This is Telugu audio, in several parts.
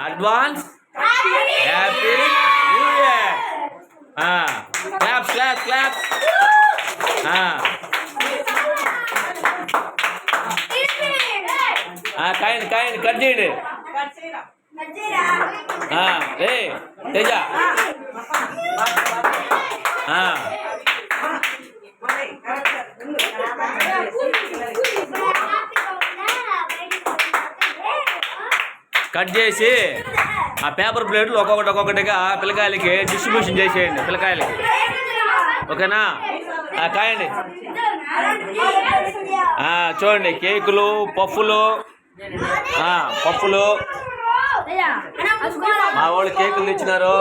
Advance happy new year. Claps claps claps. కాయండి కాయండి కట్ చేయండి. రే తేజ కట్ చేసి ఆ పేపర్ ప్లేట్లు ఒక్కొక్కటిగా పిల్లకాయలకి డిస్ట్రిబ్యూషన్ చేసేయండి పిల్లకాయలకి. ఓకేనా? కాయండి. చూడండి కేకులు పఫ్ఫులు మా వాళ్ళు కేకులు తెచ్చినారు.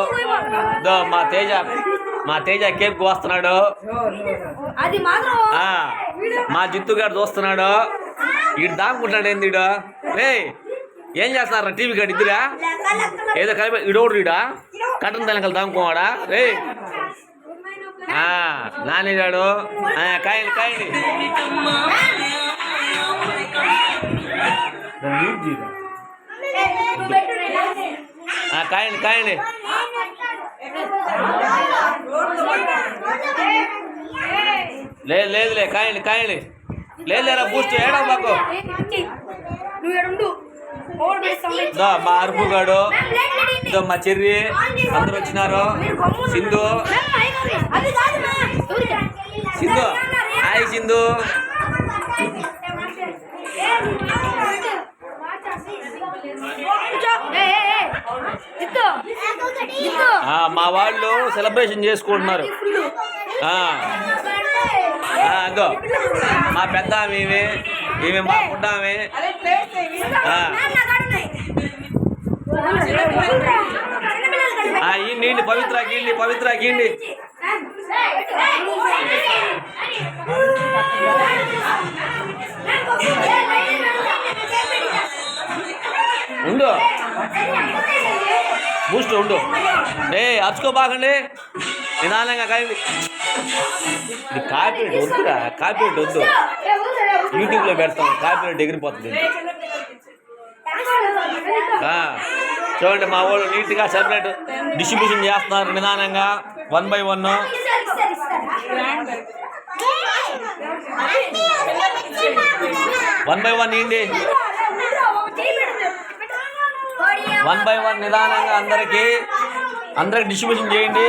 మా తేజ కేక్ కోస్తున్నాడు. మా జిత్తుగాడు చూస్తున్నాడు. వీడు దాముకుంటున్నాడు. ఏంది వీడు? రే ఏం చేస్తున్నారా టీవీ కాడు ఇద్దరా? ఏదో కలిపి ఇడోడు వీడా కట్టన్ తెలంకలు దాముకోవాడా? రే నానిగాడు కాయండి కాయండి. కాయండి కాయండి. లేదు లేదులే కాయండి కాయండి. లేదులేరా బూస్ట్ ఏడో మాకు. మా అరుపుగాడు మా చెర్రి అందరు వచ్చినారు. సింధు సింధు హాయ్ సింధు. మా వాళ్ళు సెలబ్రేషన్ చేసుకుంటున్నారు. అదో మా పెద్ద ఈమె మా పుట్ట ఆమె. ఇండి పవిత్ర గీండి పవిత్ర గీండి. ఉండు బూస్ట్ ఉండు. అచ్చుకో బాగండి నిదానంగా కాయండి. ఇది కాపీరేట్ వద్దురా, కాపీరేట్ వద్దు. యూట్యూబ్లో పెడతాం కాపీరేట్ ఎగిరిపోతుంది. చూడండి మా వాళ్ళు నీట్గా సెపరేట్ డిస్ట్రిబ్యూషన్ చేస్తున్నారు నిదానంగా 1 by 1. 1 by 1 ఏంటి? 1 by 1 నిదానంగా అందరికి డిస్ట్రిబ్యూషన్ చేయండి.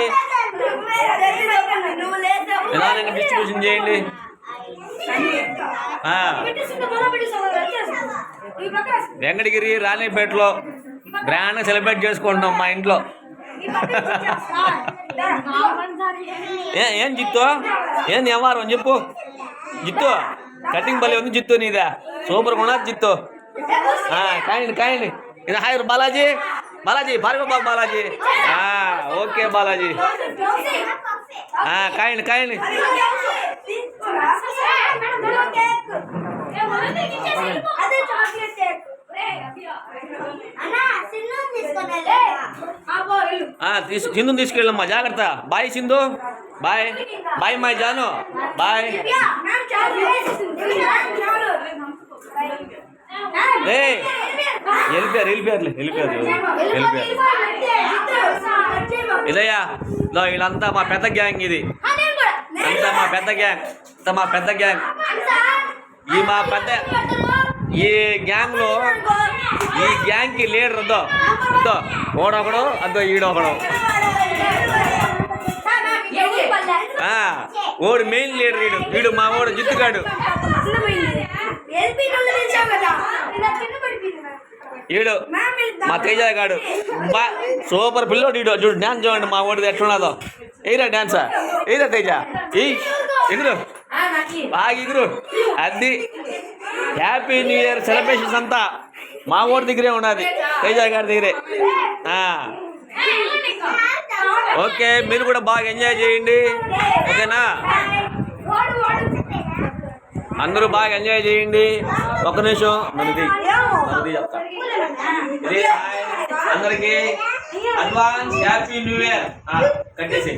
నిదానంగా డిస్ట్రిబ్యూషన్ చేయండి. వెంకటగిరి రాణిపేటలో గ్రాండ్గా సెలబ్రేట్ చేసుకుంటున్నాం మా ఇంట్లో. ఏం జిత్తు ఏంది వ్యవహారం చెప్పు. జిత్తు కటింగ్ బలి ఉంది జిత్తు నీదా సూపర్గా ఉన్నది జిత్తు. కాయండి కాయండి. ఇది హాయ్ బాలాజీ బాలాజీ భార్గవ బాలాజీ. ఓకే బాలాజీ కాయండి కాయండి. సింధుని తీసుకెళ్ళమ్మా జాగ్రత్త. Bye Sindhu. Bye bye my జాను. బాయ్. వెళ్ళిపోయారు ఇదయ్యా వీళ్ళంతా మా పెద్ద గ్యాంగ్. ఇది అంతా మా పెద్ద గ్యాంగ్. ఈ గ్యాంగ్లో ఈ గ్యాంగ్కి లీడర్ వద్దో ఓడొకడు అద్దో ఈడొకడు. ఓడు మెయిన్ లీడర్ వీడు మా ఓడు జిత్తుగాడు. ఈడు మా తేజ గాడు సూపర్ పిల్లోడు. ఈడు చూడు డ్యాన్స్ చూడండి మా ఓడిది ఎట్లున్నదో. ఎయిరా డ్యాన్సా ఎయిరా తేజ ఎగురు బాగా ఎగురు. అది హ్యాపీ న్యూ ఇయర్ సెలబ్రేషన్స్ అంతా మా ఓడి దగ్గరే ఉన్నది తేజ గారి దగ్గరే. ఓకే మీరు కూడా బాగా ఎంజాయ్ చేయండి. ఓకేనా? అందరూ బాగా ఎంజాయ్ చేయండి. ఒక్క నిమిషం మనది చెప్తా. ఇది అందరికీ అడ్వాన్స్ హ్యాపీ న్యూ ఇయర్ కట్టేసి.